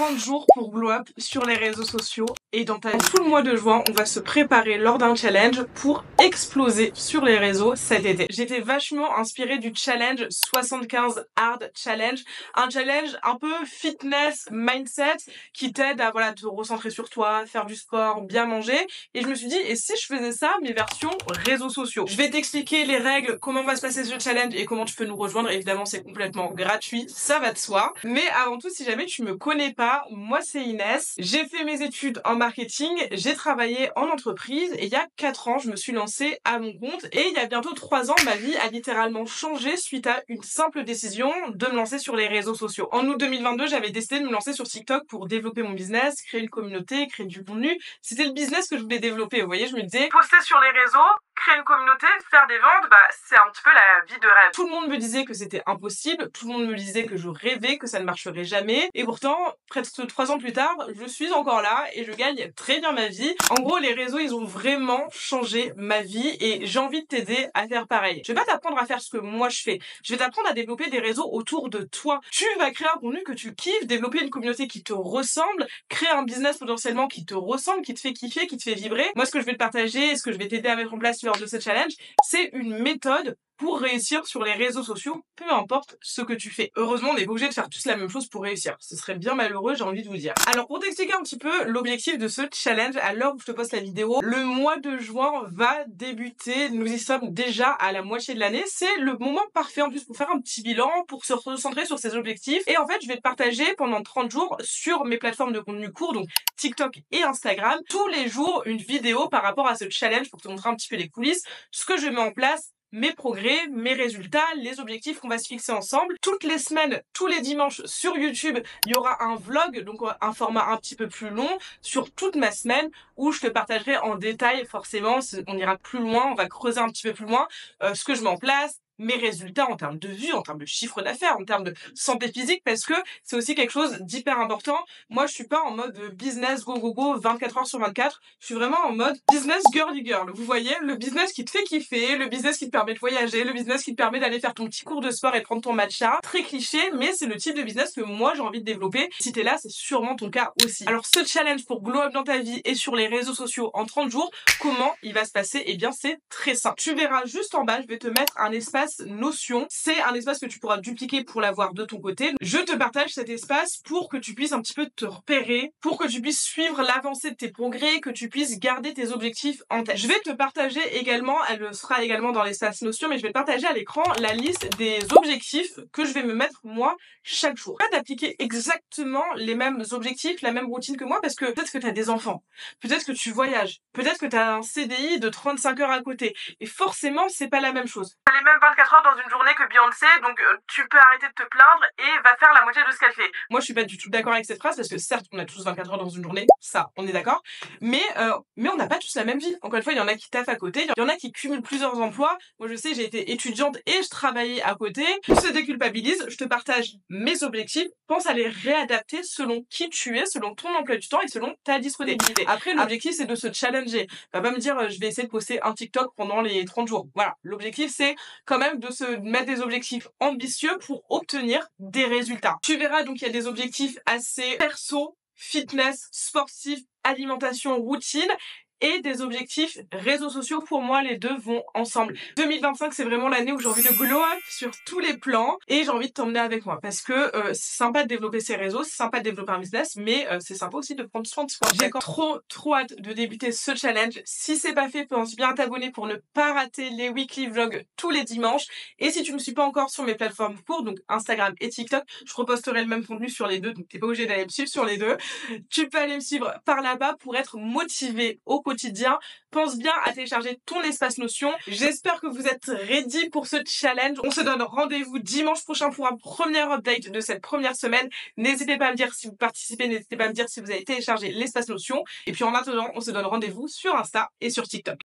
30 jours pour glow up sur les réseaux sociaux et dans ta vie. Tout le mois de juin, on va se préparer lors d'un challenge pour exploser sur les réseaux cet été. J'étais vachement inspirée du challenge 75 Hard Challenge, un challenge un peu fitness, mindset, qui t'aide à te recentrer sur toi, faire du sport, bien manger. Et je me suis dit, et si je faisais ça, mes versions réseaux sociaux? Je vais t'expliquer les règles, comment va se passer ce challenge et comment tu peux nous rejoindre. Évidemment, c'est complètement gratuit, ça va de soi. Mais avant tout, si jamais tu me connais pas, moi c'est Inès. J'ai fait mes études en marketing, j'ai travaillé en entreprise et il y a 4 ans, je me suis lancée à mon compte. Et il y a bientôt 3 ans, ma vie a littéralement changé suite à une simple décision de me lancer sur les réseaux sociaux. En août 2022, j'avais décidé de me lancer sur TikTok pour développer mon business, créer une communauté, créer du contenu. C'était le business que je voulais développer, vous voyez, je me disais, poster sur les réseaux, créer une communauté, faire des ventes, c'est un petit peu la vie de rêve. Tout le monde me disait que c'était impossible, tout le monde me disait que je rêvais, que ça ne marcherait jamais. Et pourtant, presque 3 ans plus tard, je suis encore là et je gagne très bien ma vie. En gros, les réseaux, ils ont vraiment changé ma vie et j'ai envie de t'aider à faire pareil. Je vais pas t'apprendre à faire ce que moi je fais. Je vais t'apprendre à développer des réseaux autour de toi. Tu vas créer un contenu que tu kiffes, développer une communauté qui te ressemble, créer un business potentiellement qui te ressemble, qui te fait kiffer, qui te fait vibrer. Moi, ce que je vais te partager, ce que je vais t'aider à mettre en place lors de ce challenge, c'est une méthode pour réussir sur les réseaux sociaux, peu importe ce que tu fais. Heureusement, on n'est pas obligé de faire tous la même chose pour réussir. Ce serait bien malheureux, j'ai envie de vous dire. Alors, pour t'expliquer un petit peu l'objectif de ce challenge, à l'heure où je te poste la vidéo, le mois de juin va débuter. Nous y sommes déjà à la moitié de l'année. C'est le moment parfait en plus pour faire un petit bilan, pour se recentrer sur ses objectifs. Et en fait, je vais te partager pendant 30 jours sur mes plateformes de contenu court, donc TikTok et Instagram, tous les jours une vidéo par rapport à ce challenge pour te montrer un petit peu les coulisses, ce que je mets en place, mes progrès, mes résultats, les objectifs qu'on va se fixer ensemble. Toutes les semaines, tous les dimanches sur YouTube, il y aura un vlog, donc un format un petit peu plus long sur toute ma semaine où je te partagerai en détail, forcément, on ira plus loin, on va creuser un petit peu plus loin ce que je mets en place, mes résultats en termes de vues, en termes de chiffre d'affaires, en termes de santé physique, parce que c'est aussi quelque chose d'hyper important. Moi, je suis pas en mode business go go go 24 heures sur 24. Je suis vraiment en mode business girly girl. Vous voyez, le business qui te fait kiffer, le business qui te permet de voyager, le business qui te permet d'aller faire ton petit cours de sport et de prendre ton matcha. Très cliché, mais c'est le type de business que moi j'ai envie de développer. Si t'es là, c'est sûrement ton cas aussi. Alors, ce challenge pour glow up dans ta vie et sur les réseaux sociaux en 30 jours, comment il va se passer? Eh bien, c'est très simple. Tu verras juste en bas, je vais te mettre un espace Notion. C'est un espace que tu pourras dupliquer pour l'avoir de ton côté. Je te partage cet espace pour que tu puisses un petit peu te repérer, pour que tu puisses suivre l'avancée de tes progrès, que tu puisses garder tes objectifs en tête. Je vais te partager également, elle sera également dans l'espace Notion, mais je vais te partager à l'écran la liste des objectifs que je vais me mettre moi chaque jour. Pas d'appliquer exactement les mêmes objectifs, la même routine que moi, parce que peut-être que tu as des enfants, peut-être que tu voyages, peut-être que tu as un CDI de 35 heures à côté, et forcément c'est pas la même chose. T'as les mêmes 24 heures dans une journée que Beyoncé, donc tu peux arrêter de te plaindre et va faire la moitié de ce qu'elle fait. Moi, je suis pas du tout d'accord avec cette phrase parce que certes, on a tous 24 heures dans une journée, ça, on est d'accord, mais on n'a pas tous la même vie. Encore une fois, il y en a qui taffent à côté, il y en a qui cumulent plusieurs emplois. Moi, je sais, j'ai été étudiante et je travaillais à côté. On se déculpabilise, je te partage mes objectifs, pense à les réadapter selon qui tu es, selon ton emploi du temps et selon ta disponibilité. Après, l'objectif, c'est de se challenger. Va pas me dire, je vais essayer de poster un TikTok pendant les 30 jours. Voilà. L'objectif, c'est quand même de se mettre des objectifs ambitieux pour obtenir des résultats. Tu verras donc il y a des objectifs assez perso, fitness, sportif, alimentation, routine et des objectifs réseaux sociaux. Pour moi, les deux vont ensemble. 2025, c'est vraiment l'année où j'ai envie de glow up sur tous les plans et j'ai envie de t'emmener avec moi parce que c'est sympa de développer ses réseaux, c'est sympa de développer un business, mais c'est sympa aussi de prendre soin de soi. J'ai trop hâte de débuter ce challenge. Si c'est pas fait, pense bien à t'abonner pour ne pas rater les weekly vlogs tous les dimanches. Et si tu me suis pas encore sur mes plateformes courtes, donc Instagram et TikTok, je reposterai le même contenu sur les deux, donc t'es pas obligé d'aller me suivre sur les deux. Tu peux aller me suivre par là-bas pour être motivé au quotidien. Pense bien à télécharger ton espace Notion. J'espère que vous êtes ready pour ce challenge. On se donne rendez-vous dimanche prochain pour un premier update de cette première semaine. N'hésitez pas à me dire si vous participez, n'hésitez pas à me dire si vous avez téléchargé l'espace Notion. Et puis en attendant, on se donne rendez-vous sur Insta et sur TikTok.